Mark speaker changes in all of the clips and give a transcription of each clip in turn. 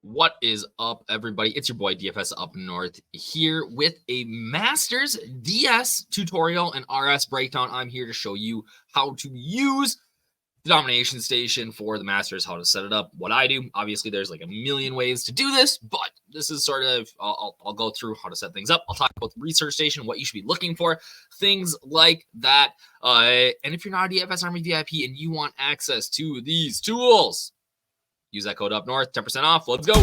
Speaker 1: What is up, everybody? It's your boy DFS Up North here with a Masters DS tutorial and RS breakdown. I'm here to show you how to use the Domination Station for the Masters, how to set it up, what I do. Obviously, there's like a million ways to do this, but this is sort of, I'll go through how to set things up. I'll talk about the Research Station, what you should be looking for, things like that. And if you're not a DFS Army VIP and you want access to these tools, use that code up north, 10% off. Let's go.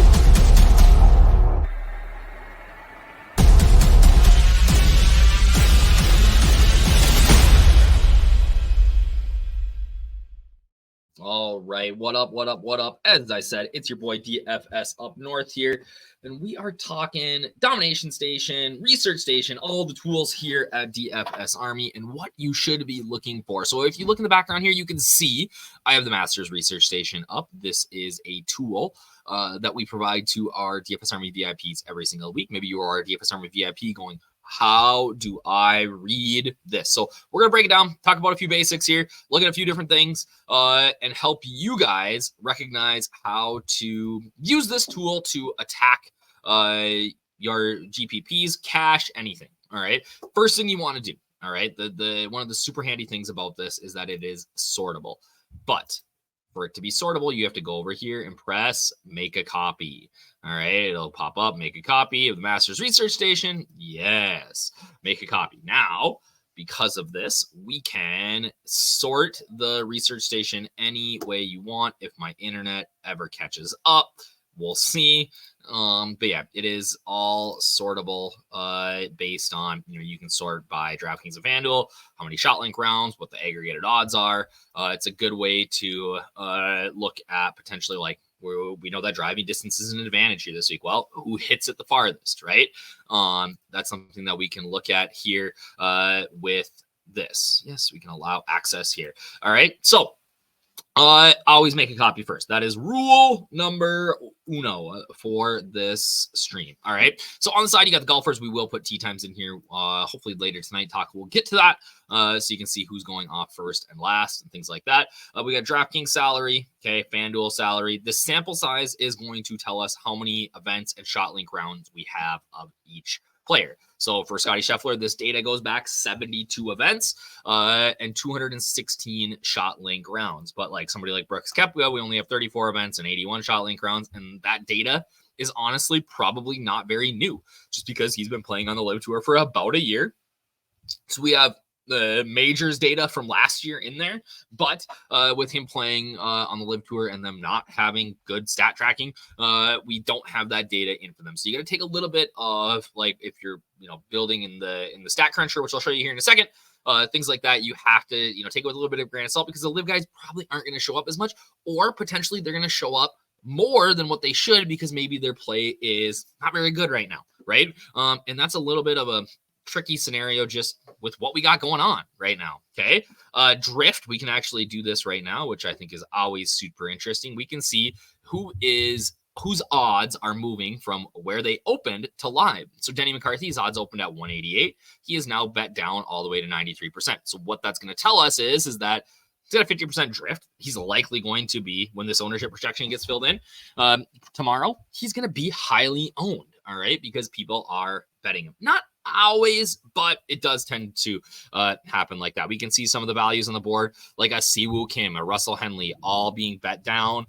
Speaker 1: All right, what up? As I said, it's your boy DFS Up North here, and we are talking Domination Station, Research Station, all the tools here at DFS Army, and what you should be looking for. So if you look in the background here, you can see I have the Masters Research Station up. This is a tool that we provide to our DFS Army VIPs every single week. Maybe you are a DFS Army VIP going, how do I read this? So we're going to break it down, talk about a few basics here, look at a few different things, and help you guys recognize how to use this tool to attack your GPPs, cash, anything. All right. First thing you want to do. All right. The one of the super handy things about this is that it is sortable. But for it to be sortable, you have to go over here and press make a copy. All right, it'll pop up, make a copy of the Masters Research Station. Yes, make a copy. Now, because of this, we can sort the Research Station any way you want. If my internet ever catches up, we'll see. But yeah, it is all sortable based on, you can sort by DraftKings and FanDuel, how many shot link rounds, what the aggregated odds are. It's a good way to look at potentially like, we know that driving distance is an advantage here this week. Well, who hits it the farthest, right? That's something that we can look at here with this. Yes, we can allow access here. All right, so always make a copy first. That is rule number uno for this stream. All right. So on the side, you got the golfers. We will put tee times in here. Hopefully later tonight, we'll get to that. So you can see who's going off first and last and things like that. We got DraftKings salary. Okay. FanDuel salary. The sample size is going to tell us how many events and shot link rounds we have of each player. So for Scotty Scheffler, this data goes back 72 events and 216 shot link rounds. But like somebody like Brooks Koepka, we only have 34 events and 81 shot link rounds. And that data is honestly probably not very new, just because he's been playing on the Live Tour for about a year. So we have the majors data from last year in there, but with him playing on the Live Tour and them not having good stat tracking, we don't have that data in for them. So you got to take a little bit of, like, if you're building in the stat cruncher, which I'll show you here in a second, things like that, you have to take it with a little bit of grain of salt, because the Live guys probably aren't going to show up as much, or potentially they're going to show up more than what they should because maybe their play is not very good right now, right? And that's a little bit of a tricky scenario just with what we got going on right now. Okay. Drift, we can actually do this right now, which I think is always super interesting. We can see whose odds are moving from where they opened to live. So Denny McCarthy's odds opened at 188. He is now bet down all the way to 93%. So what that's going to tell us is that he's got a 50% drift. He's likely going to be, when this ownership projection gets filled in tomorrow, he's going to be highly owned. All right. Because people are betting him. Not always, but it does tend to happen like that. We can see some of the values on the board, like a Siwoo Kim, a Russell Henley, all being bet down.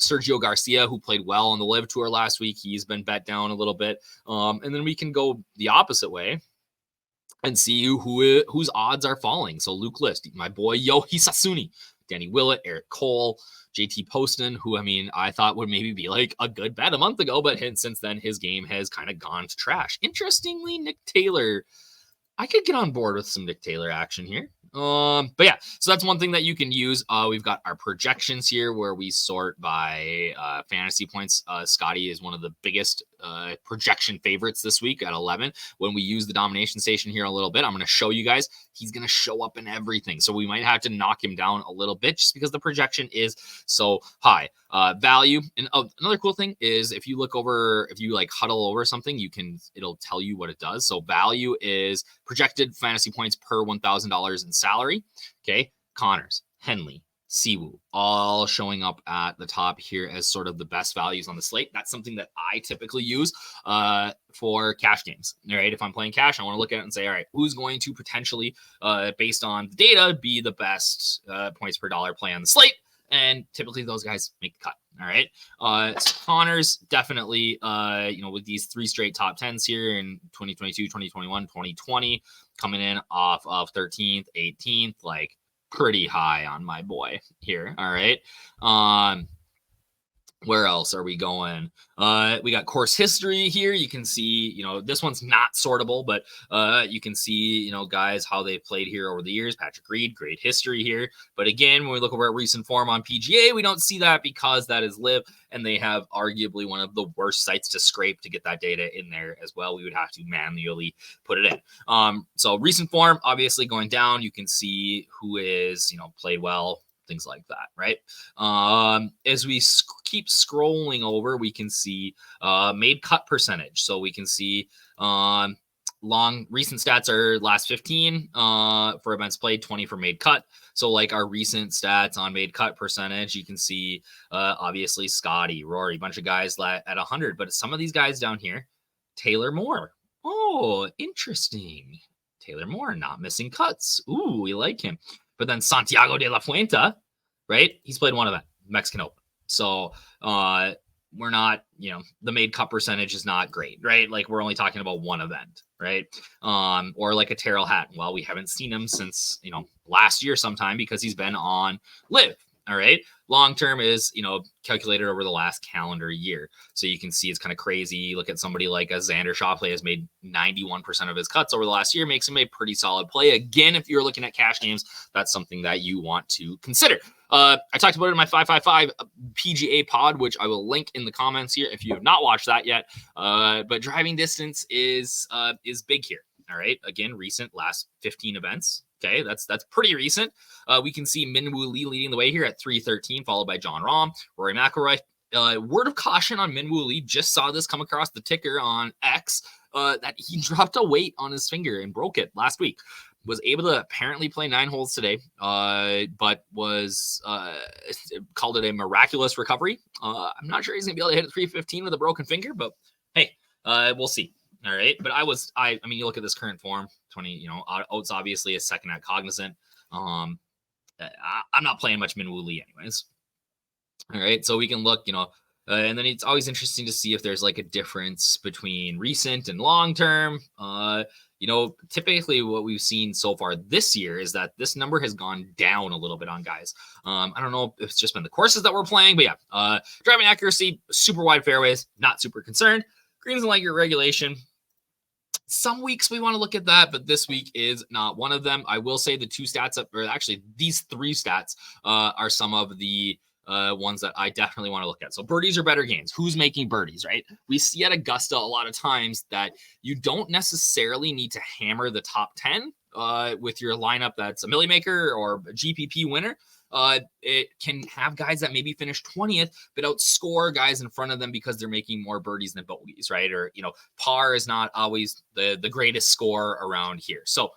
Speaker 1: Sergio Garcia, who played well on the Live Tour last week, he's been bet down a little bit. And then we can go the opposite way and see whose odds are falling. So Luke List, my boy Yohei Sasuni, Danny Willett, Eric Cole, JT Poston, who, I thought would maybe be like a good bet a month ago, but since then his game has kind of gone to trash. Interestingly, Nick Taylor, I could get on board with some Nick Taylor action here. But yeah, so that's one thing that you can use. We've got our projections here where we sort by fantasy points. Scotty is one of the biggest projection favorites this week at 11. When we use the Domination Station here a little bit, I'm going to show you guys he's going to show up in everything. So we might have to knock him down a little bit just because the projection is so high. Value. And another cool thing is if you look over, if you like huddle over something, it'll tell you what it does. So value is projected fantasy points per $1,000 in salary. Okay. Connors, Henley, Siwoo, all showing up at the top here as sort of the best values on the slate. That's something that I typically use for cash games. All right, if I'm playing cash, I want to look at it and say, all right, who's going to potentially, based on the data, be the best points per dollar play on the slate? And typically those guys make the cut. All right. So Connors definitely, with these 3 straight top 10s here in 2022, 2021, 2020, coming in off of 13th, 18th, like pretty high on my boy here. All right. Where else are we going? We got course history here. You can see, this one's not sortable, but you can see, guys, how they've played here over the years. Patrick Reed, great history here. But again, when we look over at recent form on PGA, we don't see that because that is live, and they have arguably one of the worst sites to scrape to get that data in there as well. We would have to manually put it in. So recent form, obviously going down. You can see who is, played well, things like that, right? As we keep scrolling over, we can see made cut percentage. So we can see recent stats are last 15 for events played, 20 for made cut. So like our recent stats on made cut percentage, you can see obviously Scotty, Rory, bunch of guys at 100, but some of these guys down here, Taylor Moore. Oh, interesting. Taylor Moore not missing cuts. Ooh, we like him. But then Santiago de la Fuente, right? He's played one event, Mexican Open. So we're not, the made cut percentage is not great, right? Like we're only talking about one event, right? Or like a Terrell Hatton. Well, we haven't seen him since, last year sometime because he's been on live. All right. Long term is, calculated over the last calendar year. So you can see it's kind of crazy. You look at somebody like a Xander Schauffele has made 91% of his cuts over the last year, makes him a pretty solid play. Again, if you're looking at cash games, that's something that you want to consider. I talked about it in my 555 PGA pod, which I will link in the comments here if you have not watched that yet. But driving distance is big here. All right. Again, recent last 15 events. Okay, that's pretty recent. We can see Minwoo Lee leading the way here at 313, followed by John Rahm, Rory McIlroy. Word of caution on Minwoo Lee. Just saw this come across the ticker on X that he dropped a weight on his finger and broke it last week. Was able to apparently play 9 holes today, but was called it a miraculous recovery. I'm not sure he's gonna be able to hit a 315 with a broken finger, but hey, we'll see. All right. But I mean, you look at this current form, 20, Oates obviously is second at Cognizant. I'm not playing much Minwoo Lee anyways. All right. So we can look, and then it's always interesting to see if there's like a difference between recent and long-term. Typically what we've seen so far this year is that this number has gone down a little bit on guys. I don't know if it's just been the courses that we're playing, but yeah, driving accuracy, super wide fairways, not super concerned. Greens and light your regulation. Some weeks we want to look at that, but this week is not one of them. I will say the 2 stats or actually these 3 stats are some of the ones that I definitely want to look at. So birdies are better gains. Who's making birdies, right? We see at Augusta a lot of times that you don't necessarily need to hammer the top 10 with your lineup that's a Millie Maker or a GPP winner. It can have guys that maybe finish 20th, but outscore guys in front of them because they're making more birdies than bogeys, right? Or, par is not always the greatest score around here. So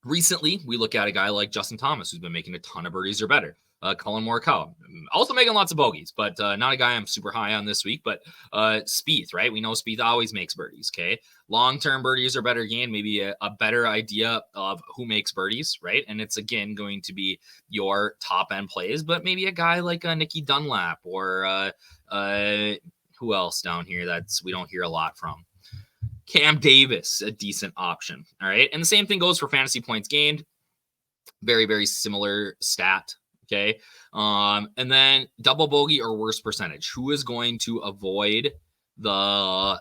Speaker 1: recently, we look at a guy like Justin Thomas, who's been making a ton of birdies or better. Colin Morikawa, also making lots of bogeys, but not a guy I'm super high on this week. But Spieth, right? We know Spieth always makes birdies, okay? Long-term birdies are better gain, maybe a better idea of who makes birdies, right? And it's, again, going to be your top-end plays, but maybe a guy like Nicky Dunlap or who else down here that's we don't hear a lot from? Cam Davis, a decent option. All right. And the same thing goes for fantasy points gained. Very, very similar stat. Okay. And then double bogey or worse percentage. Who's going to avoid double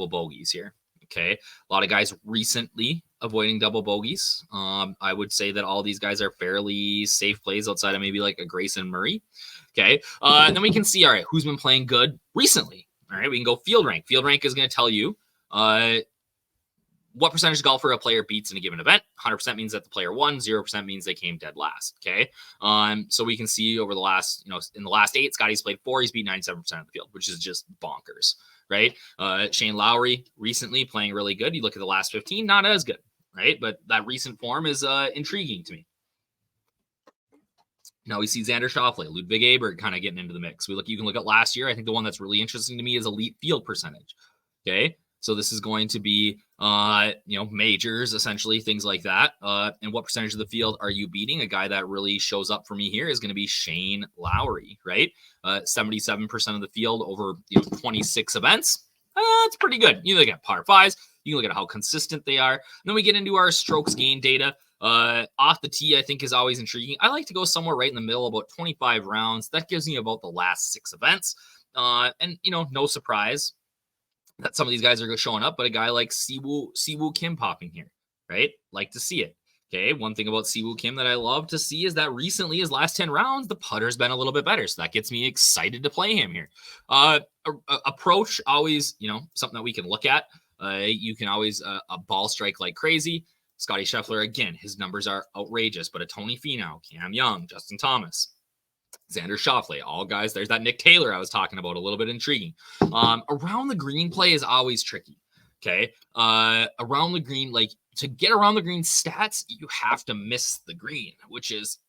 Speaker 1: bogeys here? Okay. A lot of guys recently avoiding double bogeys. I would say that all these guys are fairly safe plays outside of maybe like a Grayson Murray. Okay. And then we can see, all right, who's been playing good recently. All right, we can go field rank. Field rank is going to tell you what percentage of golfer a player beats in a given event. 100% means that the player won. 0% means they came dead last. Okay. So we can see over the last, in the last 8, Scotty's played 4. He's beat 97% of the field, which is just bonkers, right? Shane Lowry recently playing really good. You look at the last 15, not as good, right? But that recent form is intriguing to me. Now we see Xander Schauffele, Ludwig Aberg kind of getting into the mix. You can look at last year. I think the one that's really interesting to me is elite field percentage. Okay. So this is going to be, majors, essentially, things like that. And what percentage of the field are you beating? A guy that really shows up for me here is going to be Shane Lowry, right? 77% of the field over 26 events. That's pretty good. You look at par fives. You can look at how consistent they are. And then we get into our strokes gain data. Off the tee, I think, is always intriguing. I like to go somewhere right in the middle, about 25 rounds. That gives me about the last 6 events. And no surprise that some of these guys are showing up, but a guy like Siwoo Kim popping here, right? Like to see it. Okay. One thing about Siwoo Kim that I love to see is that recently, his last 10 rounds, the putter's been a little bit better. So that gets me excited to play him here. Approach, always, something that we can look at. You can always a ball strike like crazy. Scotty Scheffler, again, his numbers are outrageous, but a Tony Finau, Cam Young, Justin Thomas, Xander Schauffele, all guys. There's that Nick Taylor I was talking about, a little bit intriguing. Around the green play is always tricky. Okay. Around the green, like to get around the green stats, you have to miss the green, which is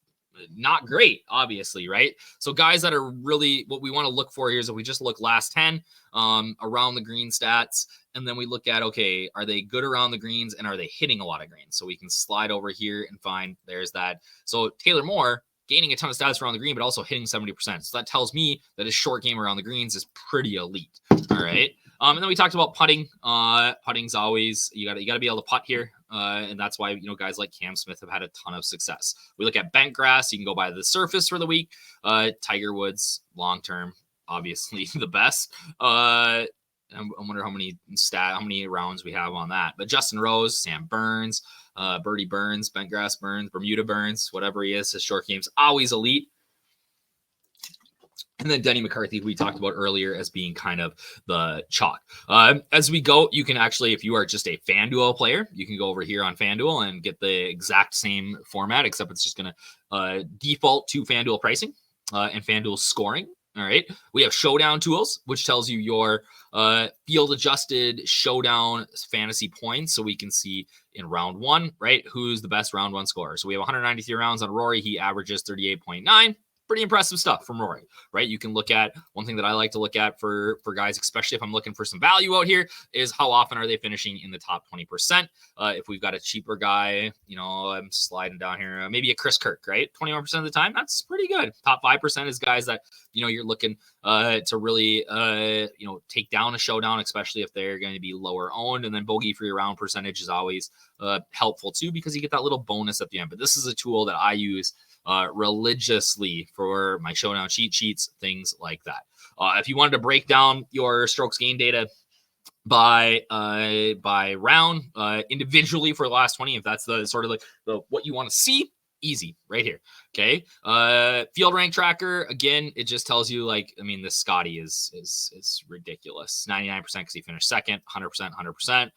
Speaker 1: not great, obviously, right? So guys that are really, what we want to look for here is if we just look last 10 around the green stats, and then we look at, okay, are they good around the greens and are they hitting a lot of greens? So we can slide over here and find there's that. So Taylor Moore gaining a ton of stats around the green, but also hitting 70%. So that tells me that his short game around the greens is pretty elite. All right. And then we talked about putting. Putting's always, you got to be able to putt here. And that's why, guys like Cam Smith have had a ton of success. We look at bent grass. You can go by the surface for the week. Tiger Woods, long-term, obviously the best. I wonder how many rounds we have on that. But Justin Rose, Sam Burns, Birdie Burns, bent grass Burns, Bermuda Burns, whatever he is, his short game's always elite. And then Denny McCarthy, who we talked about earlier as being kind of the chalk. As we go, you can actually, if you are just a FanDuel player, you can go over here on FanDuel and get the exact same format, except it's just going to default to FanDuel pricing and FanDuel scoring. All right. We have Showdown Tools, which tells you your field adjusted Showdown fantasy points. So we can see in round 1, right, who's the best round 1 scorer. So we have 193 rounds on Rory. He averages 38.9. Pretty impressive stuff from Rory, right? You can look at, one thing that I like to look at for guys, especially if I'm looking for some value out here, is how often are they finishing in the top 20%. If we've got a cheaper guy, I'm sliding down here, maybe a Chris Kirk, right? 21% of the time, that's pretty good. Top 5% is guys that, you're looking to really, take down a Showdown, especially if they're going to be lower owned. And then bogey free round percentage is always helpful too, because you get that little bonus at the end. But this is a tool that I use religiously for my Showdown cheat sheets, things like that. If you wanted to break down your strokes gain data by round individually for the last 20, if that's the sort of like the what you want to see, easy right here. Okay. Field rank tracker, again, it just tells you, this Scotty is ridiculous. 99% because he finished second, 100%, 100%.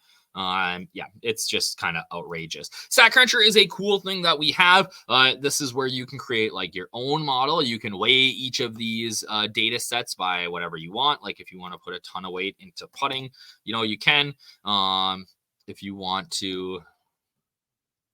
Speaker 1: It's just kind of outrageous. StatCruncher is a cool thing that we have. This is where you can create your own model. You can weigh each of these data sets by whatever you want. Like if you want to put a ton of weight into putting, you can. If you want to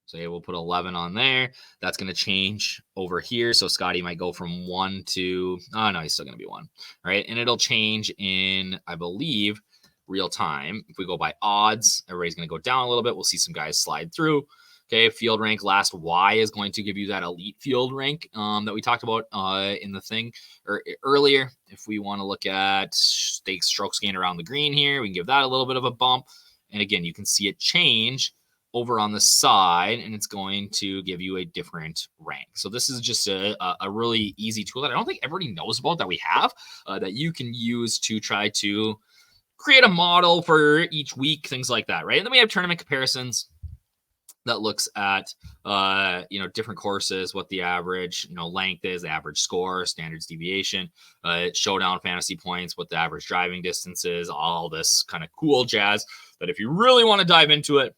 Speaker 1: say, we'll put 11 on there, that's going to change over here. So Scotty might go from 1 to, oh no, he's still going to be 1. All right. And it'll change in, I believe, real time. If we go by odds, everybody's going to go down a little bit. We'll see some guys slide through. Okay, field rank last Y is going to give you that elite field rank that we talked about in the thing or earlier. If we want to look at strokes gain around the green here, we can give that a little bit of a bump. And again, you can see it change over on the side, and it's going to give you a different rank. So this is just a really easy tool that I don't think everybody knows about that we have that you can use to try to create a model for each week, things like that, right? And then we have tournament comparisons that looks at, different courses, what the average, length is, the average score, standards deviation, Showdown fantasy points, what the average driving distance is, all this kind of cool jazz that if you really want to dive into it,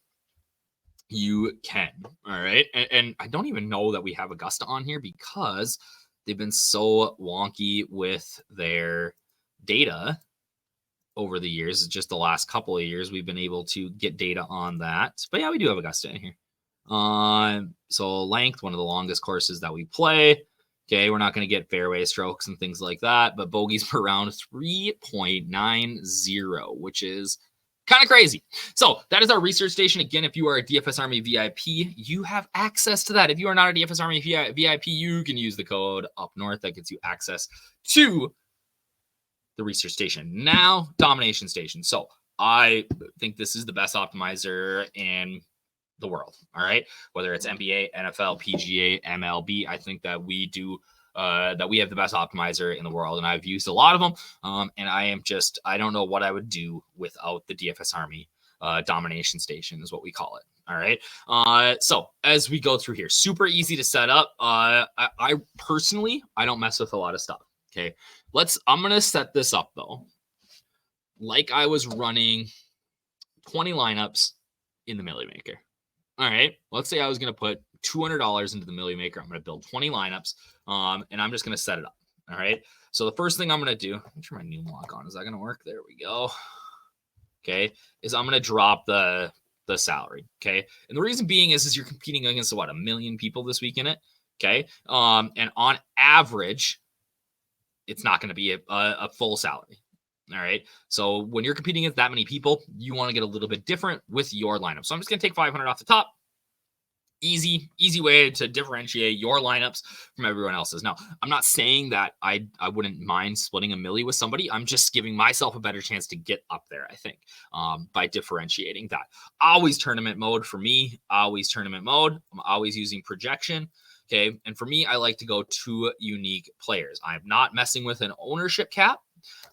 Speaker 1: you can. All right. And I don't even know that we have Augusta on here because they've been so wonky with their data over the years. Just the last couple of years, we've been able to get data on that. But yeah, we do have Augusta in here. So length, one of the longest courses that we play. Okay, we're not going to get fairway strokes and things like that, but bogeys per round 3.90, which is kind of crazy. So that is our research station. Again, if you are a DFS Army VIP, you have access to that. If you are not a DFS Army VIP, you can use the code up north. That gets you access to the research station. Now, Domination Station. So I think this is the best optimizer in the world. All right. Whether it's NBA, NFL, PGA, MLB, I think that we do that we have the best optimizer in the world. And I've used a lot of them. And I don't know what I would do without the DFS Army Domination Station is what we call it. All right. So as we go through here, super easy to set up. I personally, I don't mess with a lot of stuff. Okay. I'm going to set this up though. Like I was running 20 lineups in the Millie Maker. All right, let's say I was going to put $200 into the Millie Maker. I'm going to build 20 lineups, and I'm just going to set it up. All right, so the first thing I'm going to do, make sure my new lock on. Is that going to work? There we go. Okay, is I'm going to drop the salary. Okay, and the reason being is you're competing against what, 1 million people this week in it. Okay, and on average, it's not going to be a full salary. All right. So when you're competing against that many people, you want to get a little bit different with your lineup. So I'm just going to take 500 off the top. Easy way to differentiate your lineups from everyone else's. Now, I'm not saying that I wouldn't mind splitting a milli with somebody. I'm just giving myself a better chance to get up there, I think, by differentiating that. Always tournament mode for me. Always tournament mode. I'm always using projection. Okay. And for me, I like to go 2 unique players. I'm not messing with an ownership cap.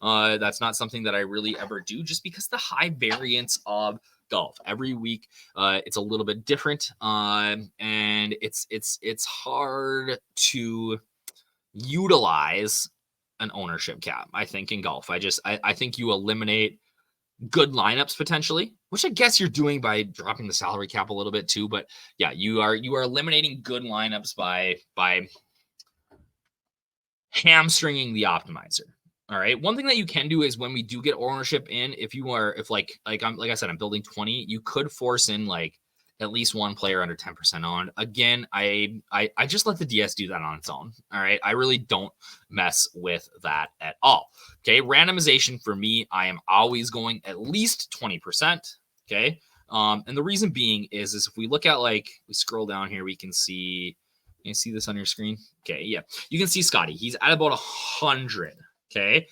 Speaker 1: That's not something that I really ever do just because the high variance of golf every week, it's a little bit different. And it's hard to utilize an ownership cap, I think, in golf. I think you eliminate good lineups potentially, which I guess you're doing by dropping the salary cap a little bit too. But yeah, you are eliminating good lineups by hamstringing the optimizer. All right. One thing that you can do is when we do get ownership in, if I said, I'm building 20, you could force in like at least one player under 10% on. Again, I just let the DS do that on its own. All right. I really don't mess with that at all. Okay. Randomization for me, I am always going at least 20%. Okay. And the reason being is if we look at we scroll down here, we can see, you see this on your screen? Okay. Yeah. You can see Scotty. He's at about 100. Okay.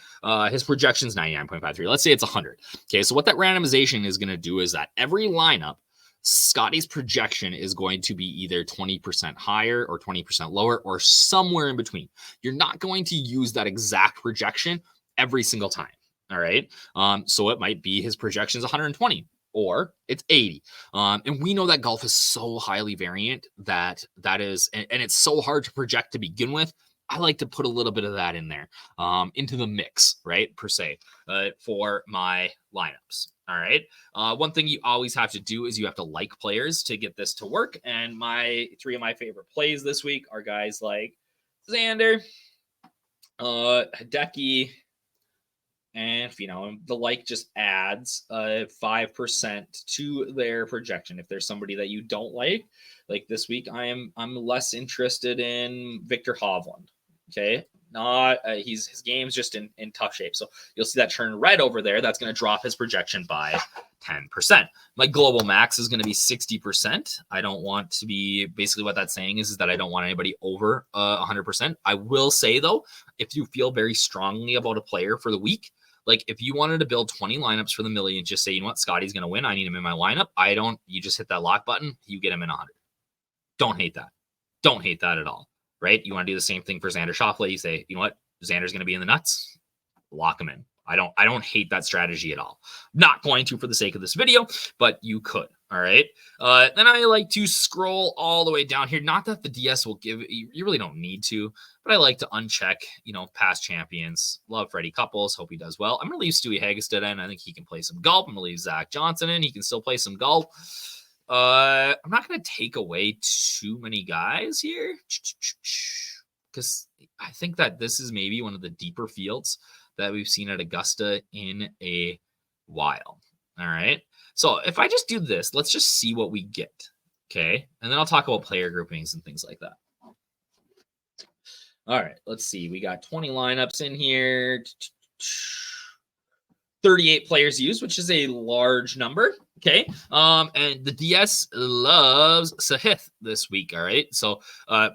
Speaker 1: His projection is 99.53. Let's say it's 100. Okay. So what that randomization is going to do is that every lineup, Scotty's projection is going to be either 20% higher or 20% lower or somewhere in between. You're not going to use that exact projection every single time. All right. So it might be his projection is 120 or it's 80. And we know that golf is so highly variant that is, and it's so hard to project to begin with. I like to put a little bit of that in there into the mix, right, per se, for my lineups. All right. One thing you always have to do is you have to like players to get this to work. And my 3 of my favorite plays this week are guys like Xander, Hideki, and the like just adds 5% to their projection. If there's somebody that you don't like this week, I'm less interested in Victor Hovland. Okay, not his game's just in tough shape. So you'll see that turn red over there. That's going to drop his projection by 10%. My global max is going to be 60%. I don't want to be, basically what that's saying is that I don't want anybody over 100%. I will say though, if you feel very strongly about a player for the week, like if you wanted to build 20 lineups for the million, just say, you know what, Scotty's going to win. I need him in my lineup. You just hit that lock button. You get him in 100. Don't hate that. Don't hate that at all. Right? You want to do the same thing for Xander Schauffele. You say, you know what, Xander's going to be in the nuts. Lock him in. I don't hate that strategy at all. Not going to for the sake of this video, but you could. All right. Then I like to scroll all the way down here. Not that the DS will give you really don't need to, but I like to uncheck, past champions. Love Freddie Couples. Hope he does well. I'm going to leave Stewie Hagestad in. I think he can play some golf. I'm going to leave Zach Johnson in. He can still play some golf. I'm not going to take away too many guys here because I think that this is maybe one of the deeper fields that we've seen at Augusta in a while. All right. So if I just do this, let's just see what we get. Okay. And then I'll talk about player groupings and things like that. All right, let's see. We got 20 lineups in here. 38 players used, which is a large number. Okay. And the DS loves Sahith this week. All right. So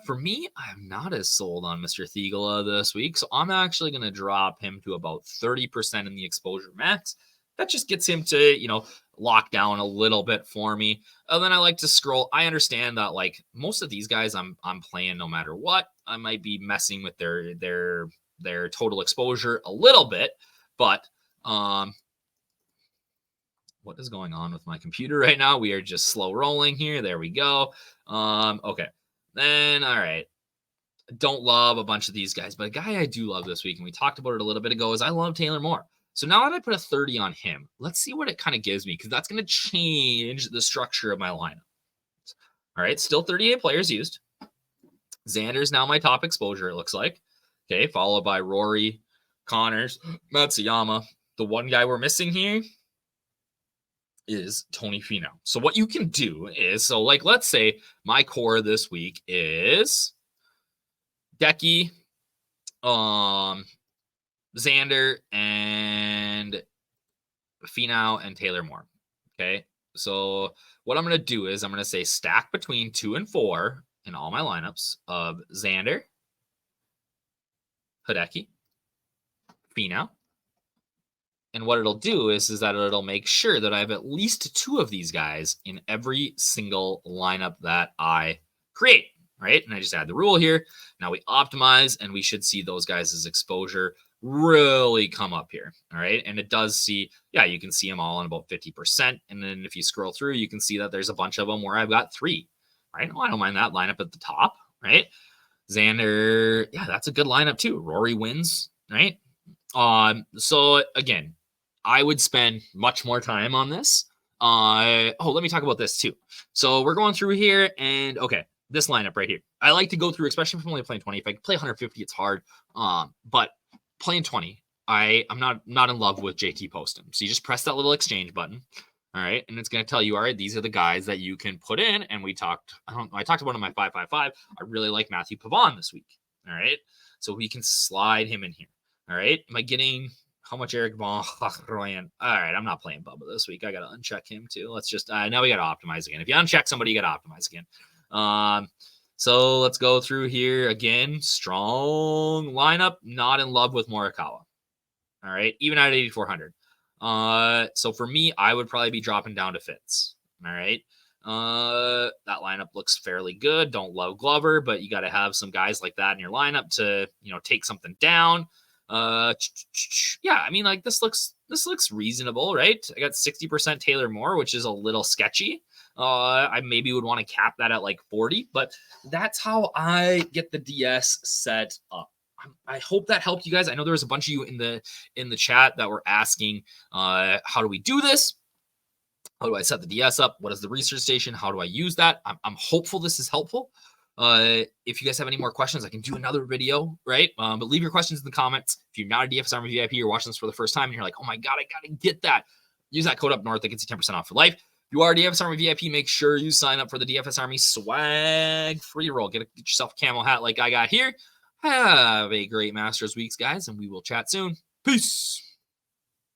Speaker 1: for me, I'm not as sold on Mr. Thigala this week. So I'm actually going to drop him to about 30% in the exposure max. That just gets him to, lock down a little bit for me. And then I like to scroll. I understand that like most of these guys I'm playing no matter what. I might be messing with their total exposure a little bit, but what is going on with my computer right now? We are just slow rolling here. There we go. Okay. Then, all right. Don't love a bunch of these guys, but a guy I do love this week, and we talked about it a little bit ago, is I love Taylor Moore. So now that I put a 30 on him, let's see what it kind of gives me, because that's going to change the structure of my lineup. All right. Still 38 players used. Xander's now my top exposure, it looks like. Okay. Followed by Rory, Connors, Matsuyama. The one guy we're missing here is Tony Finau. So what you can do is, so like, let's say my core this week is Decky, Xander, and Finau and Taylor Moore. Okay. So what I'm going to do is I'm going to say stack between 2 and 4 in all my lineups of Xander, Hideki, Finau. And what it'll do is that it'll make sure that I have at least 2 of these guys in every single lineup that I create, right? And I just add the rule here. Now we optimize, and we should see those guys' exposure really come up here, all right? And it does see, yeah, you can see them all in about 50%. And then if you scroll through, you can see that there's a bunch of them where I've got 3, right? Well, I don't mind that lineup at the top, right? Xander, yeah, that's a good lineup too. Rory wins, right? So again, I would spend much more time on this. Let me talk about this too. So we're going through here, and okay, this lineup right here. I like to go through, especially if I'm only playing 20. If I play 150, it's hard. But playing 20, I'm not in love with JT Poston. So you just press that little exchange button. All right, and it's going to tell you, all right, these are the guys that you can put in. And I talked about in my 555. I really like Matthew Pavon this week. All right, so we can slide him in here. All right, am I getting how much Eric Ball? All right, I'm not playing Bubba this week. I got to uncheck him too. Let's just now we got to optimize again. If you uncheck somebody, you got to optimize again. So let's go through here again. Strong lineup. Not in love with Morikawa. All right, even at 8,400. So for me, I would probably be dropping down to Fitz. All right. That lineup looks fairly good. Don't love Glover, but you got to have some guys like that in your lineup to, take something down. Yeah, I mean, like this looks reasonable, right? I got 60% Taylor Moore, which is a little sketchy. I maybe would want to cap that at like 40, but that's how I get the DS set up. I hope that helped you guys. I know there was a bunch of you in the chat that were asking, how do we do this? How do I set the DS up? What is the research station? How do I use that? I'm hopeful this is helpful. If you guys have any more questions, I can do another video, right? But leave your questions in the comments. If you're not a DFS Army VIP, you're watching this for the first time, and you're like, oh my God, I got to get that. Use that code up north. That gets you 10% off for life. If you are a DFS Army VIP, make sure you sign up for the DFS Army swag free roll. Get yourself a camel hat like I got here. Have a great Masters weeks, guys, and we will chat soon. Peace.